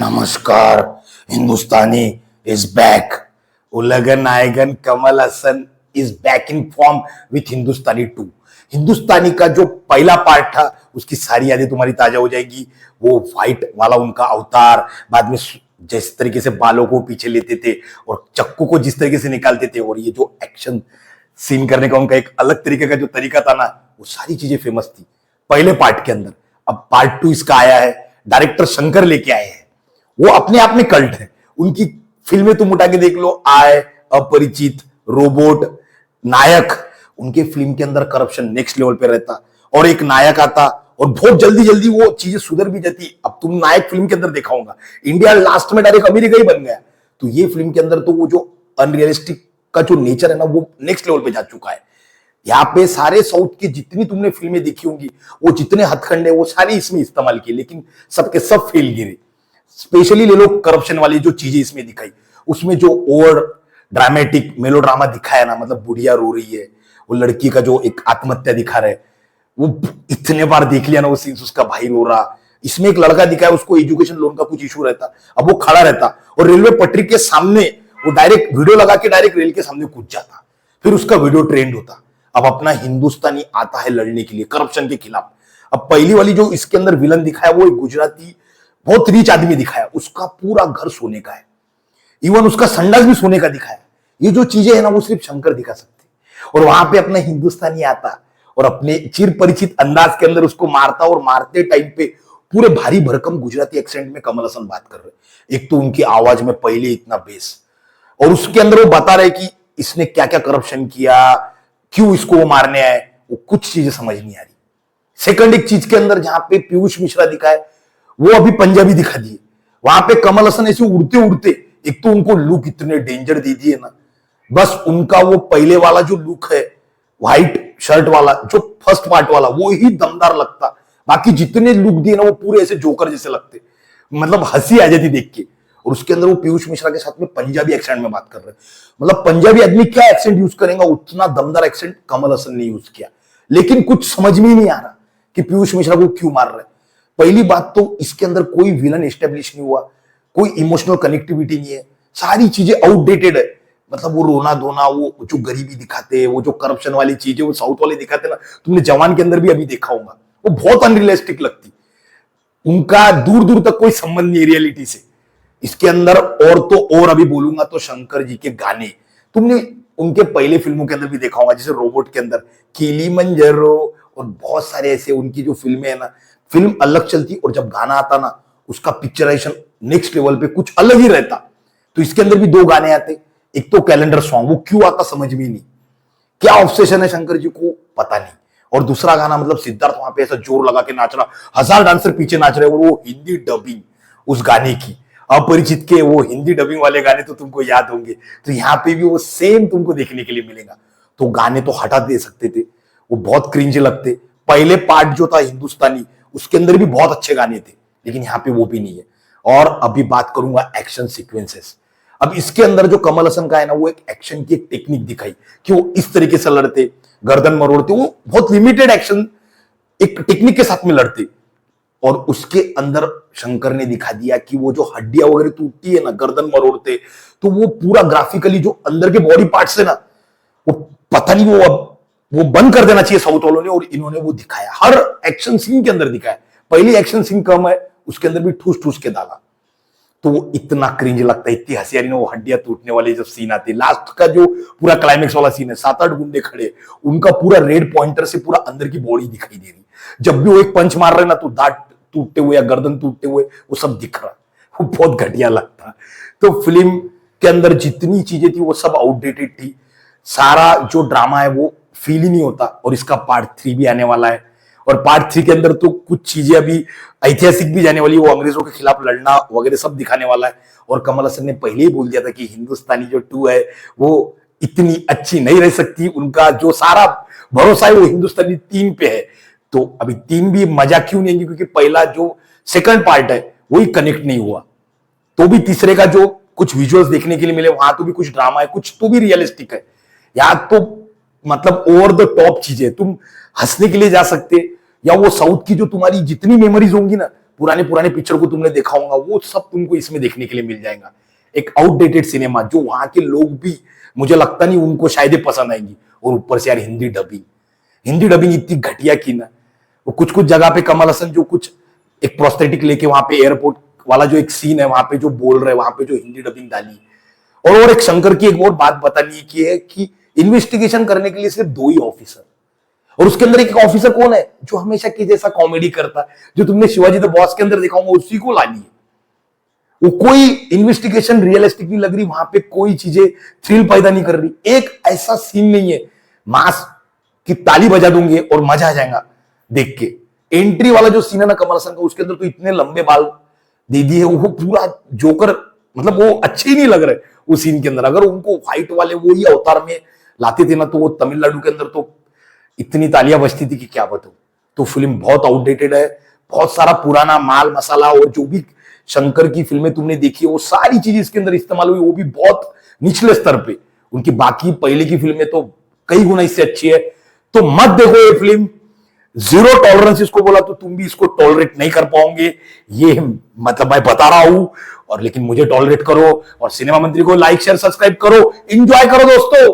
नमस्कार, Hindustani is back. Ulaga Nayagan Kamal Haasan is back in form with Hindustani 2। Hindustani का जो पहला पार्ट था उसकी सारी यादें तुम्हारी ताजा हो जाएगी। वो फाइट वाला उनका अवतार, बाद में जिस तरीके से बालों को पीछे लेते थे और चक्कू को जिस तरीके से निकालते थे, और ये जो एक्शन सीन करने का उनका एक अलग तरीके का जो तरीका था ना, वो सारी चीजें फेमस थी पहले पार्ट के अंदर। अब पार्ट 2 इसका आया है, डायरेक्टर शंकर लेके आए हैं। वो अपने आप में कल्ट है। उनकी फिल्में तुम उठा के देख लो, आय, अपरिचित, रोबोट, नायक। उनके फिल्म के अंदर करप्शन नेक्स्ट लेवल पे रहता, और एक नायक आता और बहुत जल्दी जल्दी वो चीजें सुधर भी जाती। अब तुम नायक फिल्म के अंदर देखा होगा, इंडिया लास्ट में डायरेक्ट अमेरिका ही बन गया। तो ये फिल्म के अंदर तो वो जो अनरियलिस्टिक का जो नेचर है ना, वो नेक्स्ट लेवल पे जा चुका है। यहाँ पे सारे साउथ की जितनी तुमने फिल्में देखी होंगी, वो जितने हथकंडे वो सारी इसमें इस्तेमाल किए, लेकिन सबके सब फेल गिरे। स्पेशली ले लो करप्शन वाली जो चीजें इसमें दिखाई, उसमें जो ओवर ड्रामेटिक मेलोड्रामा दिखाया ना, मतलब बुढ़िया रो रही है, वो लड़की का जो एक आत्महत्या दिखा रहे, वो इतने बार देख लिया ना वो सीन्स। उसका भाई रो रहा, इसमें एक लड़का दिखाया, उसको एजुकेशन लोन का कुछ इशू रहता, अब वो खड़ा रहता और रेलवे पटरी के सामने वो डायरेक्ट वीडियो लगा के डायरेक्ट रेल के सामने कूद जाता, फिर उसका वीडियो ट्रेंड होता। अब अपना हिंदुस्तानी आता है लड़ने के लिए करप्शन के खिलाफ। अब पहली वाली जो इसके अंदर विलन दिखाया, वो एक गुजराती बहुत रिच आदमी दिखाया, उसका पूरा घर सोने का है, इवन उसका संडास भी सोने का दिखाया। ये जो चीजें है ना, वो सिर्फ शंकर दिखा सकते। और वहां पे अपना हिंदुस्तानी आता और अपने चिर परिचित अंदाज के अंदर उसको मारता, और मारते टाइम पे पूरे भारी भरकम गुजराती एक्सेंट में कमल हसन बात कर रहे। एक तो उनकी आवाज में पहले इतना बेस, और उसके अंदर वो बता रहे कि इसने क्या क्या करप्शन किया, क्यों इसको वो मारने आए, वो कुछ चीजें समझ नहीं आ रही। सेकंड एक चीज के अंदर जहां पे पीयूष मिश्रा दिखाए, वो अभी पंजाबी दिखा दिए। वहां पे कमल हसन ऐसे उड़ते उड़ते, एक तो उनको लुक इतने डेंजर दे दिए ना, बस उनका वो पहले वाला जो लुक है, व्हाइट शर्ट वाला जो फर्स्ट पार्ट वाला, वो ही दमदार लगता। बाकी जितने लुक दिए ना, वो पूरे ऐसे जोकर जैसे लगते, मतलब हंसी आ जाती देख के। और उसके अंदर वो पीयूष मिश्रा के साथ में पंजाबी एक्सेंट में बात कर रहे हैं, मतलब पंजाबी आदमी क्या एक्सेंट यूज करेगा, उतना दमदार एक्सेंट कमल हसन ने यूज किया। लेकिन कुछ समझ में ही नहीं आ रहा कि पीयूष मिश्रा को क्यों मार रहे हैं। पहली बात तो इसके अंदर कोई विलन एस्टेब्लिश नहीं हुआ, कोई इमोशनल कनेक्टिविटी नहीं है, सारी चीजें आउटडेटेड है। मतलब वो रोना धोना, वो जो गरीबी दिखाते हैं, वो जो करप्शन वाली चीजें वो साउथ वाले दिखाते ना, तुमने जवान के अंदर भी अभी देखा होगा, वो बहुत अनरियलिस्टिक लगती। उनका दूर दूर तक कोई संबंध नहीं रियलिटी से इसके अंदर। और तो और अभी बोलूंगा तो शंकर जी के गाने तुमने उनके पहले फिल्मों के अंदर भी देखा होगा, जैसे रोबोट के अंदर किलिमंजारो, और बहुत सारे ऐसे उनकी जो फिल्में है ना, फिल्म अलग चलती और जब गाना आता ना, उसका पिक्चराइजेशन नेक्स्ट लेवल पे कुछ अलग ही रहता। तो इसके अंदर भी 2 गाने आते, एक तो कैलेंडर सॉन्ग, वो क्यों आता समझ में नहीं, क्या ऑब्सेशन है शंकर जी को पता नहीं। और दूसरा गाना, मतलब सिद्धार्थ वहां पे ऐसा जोर लगा के नाच रहा, 1000 डांसर पीछे नाच रहे, और वो हिंदी डबिंग उस गाने की, अपरिचित के वो हिंदी डबिंग वाले गाने तो तुमको याद होंगे। तो यहाँ पे भी वो सेम तुमको देखने के लिए मिलेगा। तो गाने तो हटा दे सकते थे, वो बहुत क्रिंज लगते। पहले पार्ट जो था हिंदुस्तानी, उसके अंदर भी बहुत अच्छे गाने थे, लेकिन यहाँ पे वो भी नहीं है। और अभी बात करूंगा एक्शन सीक्वेंसेस। अब इसके अंदर जो कमल हसन का है ना, वो एक एक्शन की एक टेक्निक दिखाई कि वो इस तरीके से लड़ते, गर्दन मरोड़ते, वो बहुत लिमिटेड एक्शन एक टेक्निक के साथ में लड़ते। और उसके अंदर शंकर ने दिखा दिया कि वो जो हड्डियां वगैरह टूटती है ना, गर्दन मरोड़ते, तो वो पूरा ग्राफिकली जो अंदर के बॉडी पार्ट्स है ना, वो पता नहीं, वो अब वो बंद कर देना चाहिए साउथ वालों ने, और इन्होंने वो दिखाया, हर एक्शन सीन के अंदर दिखाया। पहली एक्शन सीन कम है, उसके अंदर भी ठूस ठूस के डाला, तो वो इतना क्रिंज लगता है, इतनी हंसी आ रही ना। वो हड्डियां टूटने वाले जब सीन आते, लास्ट का जो पूरा क्लाइमेक्स वाला सीन है, 7-8 गुंडे खड़े, उनका पूरा रेड पॉइंटर से पूरा अंदर की बॉडी दिखाई दे रही। जब भी वो एक पंच मार रहे ना, तो दांत टूटते हुए या गर्दन टूटते हुए वो सब दिख रहा, वो बहुत घटिया लगता। तो फिल्म के अंदर जितनी चीजें थी वो सब आउटडेटेड थी, सारा जो ड्रामा है वो फील ही नहीं होता। और इसका पार्ट 3 भी आने वाला है, और पार्ट 3 के अंदर तो कुछ चीजें अभी ऐतिहासिक भी जाने वाली, वो अंग्रेजों के खिलाफ लड़ना वगैरह सब दिखाने वाला है। और कमल हसन ने पहले ही बोल दिया था कि हिंदुस्तानी जो 2 है वो इतनी अच्छी नहीं रह सकती, उनका जो सारा भरोसा है वो हिंदुस्तानी 3 पे है। तो अभी 3 भी मजा क्यों नहीं आएंगे, क्योंकि पहला जो सेकंड पार्ट है वही कनेक्ट नहीं हुआ। तो भी तीसरे का जो कुछ विजुअल्स देखने के लिए मिले, वहां तो भी कुछ ड्रामा है, कुछ तो भी रियलिस्टिक है। या तो मतलब ओवर द टॉप चीजें, तुम हंसने के लिए जा सकते, या वो साउथ की जो तुम्हारी जितनी मेमोरीज होंगी ना, पुराने पुराने पिक्चर को तुमने देखा होगा, वो सब तुमको इसमें देखने के लिए मिल जाएगा। एक आउटडेटेड सिनेमा जो वहां के लोग भी, मुझे लगता नहीं उनको शायद ही पसंद आएगी। और ऊपर से यार हिंदी डबिंग इतनी घटिया की ना, वो कुछ कुछ जगह पे कमल हसन जो कुछ एक प्रोस्थेटिक लेके वहां पे एयरपोर्ट वाला जो एक सीन है वहां पे जो बोल रहे, वहां पे जो हिंदी डबिंग डाली। और एक शंकर की एक और बात बतानी की है कि इन्वेस्टिगेशन करने के लिए सिर्फ 2 ही ऑफिसर, और उसके अंदर एक ऑफिसर कौन है जो हमेशा की जैसा कॉमेडी करता है, जो तुमने शिवाजी द बॉस के अंदर देखा होगा, उसी को लानी है। वो कोई इन्वेस्टिगेशन रियलिस्टिक नहीं लग रही, वहां पे कोई चीजें थ्रिल पैदा नहीं कर रही। एक ऐसा सीन नहीं है मास की ताली बजा दूंगे और मजा आ जाएगा देख के। एंट्री वाला जो सीन है ना कमल हसन का, उसके अंदर तो इतने लंबे बाल दे दिए, वो पूरा जोकर, मतलब वो अच्छे ही नहीं लग रहे उस सीन के अंदर। अगर उनको व्हाइट वाले वो ही अवतार में लाते थे ना, तो वो तमिलनाडु के अंदर तो इतनी तालियां बजती थी कि क्या बताऊं। तो फिल्म बहुत आउटडेटेड है, बहुत सारा पुराना माल मसाला, और जो भी शंकर की फिल्में तुमने देखी है वो सारी चीज इसके अंदर इस्तेमाल हुई, वो भी बहुत निचले स्तर पे। उनकी बाकी पहले की फिल्में तो कई गुना इससे अच्छी है। तो मत देखो ये फिल्म, 0 टॉलरेंस इसको बोला तो तुम भी इसको टॉलरेट नहीं कर पाओगे, ये मतलब मैं बता रहा हूं। और लेकिन मुझे टॉलरेट करो, और सिनेमा मंत्री को लाइक शेयर सब्सक्राइब करो, एंजॉय करो दोस्तों।